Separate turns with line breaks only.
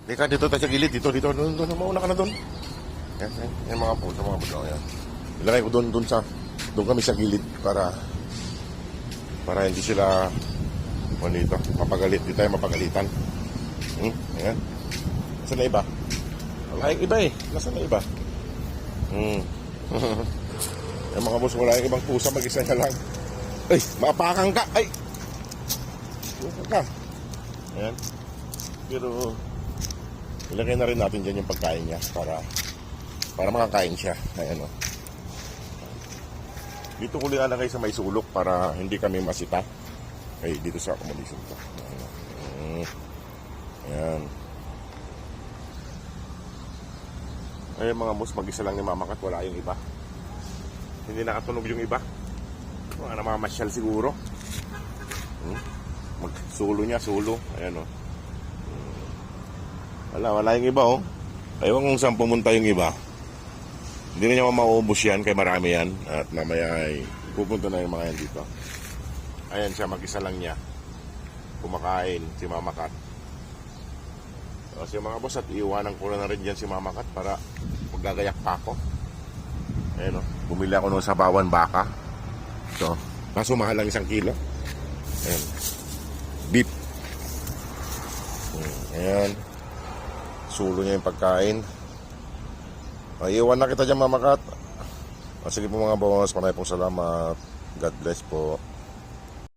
Teka, dito tayo sa gilid. Dito. Doon. Mauna ka na doon. Yan mga puso, mga puso. Yan. Ilagay ko doon sa... Doon kami sa gilid para hindi sila dito, mapagalit. Di tayo mapagalitan. Ayan. Nasaan na iba? Wala yung iba eh. Nasaan na iba? Yung mga boss, wala yung ibang pusa. Mag-isa na lang. Ay, maapakan ka. Ay! Pusa ka. Ayan. Pero ilagay na rin natin dyan yung pagkain niya para makakain siya. Ayan o. Dito ko linalagay sa may sulok para hindi kami masita. Ay, dito sa accommodation ko. Ayan. Ayan mga boss, mag-isa lang ni Mama Kat. Wala yung iba. Hindi nakatunog yung iba. Mga namamasyal siguro. Magsulo niya, sulo. Ayan o. Wala yung iba o. Ayaw kung saan pumunta yung iba. Hindi na niya mauubos yan, kaya marami yan. At mamaya ay pupunta na yung mga yan dito. Ayan siya, mag-isa lang niya. Kumakain, si Mama Kat. So mga boss, at iiwanan ko na rin dyan si Mama Kat para maggagayak pa ako. Ayan o, bumili ako ng sabawan baka. So, kaso mahal lang 1 kilo. Ayan. Beef. Ayan. Sulo niya yung pagkain. Iwan na kita dyan, Mama Kat. Sige po mga boss, panay pong salamat. God bless po.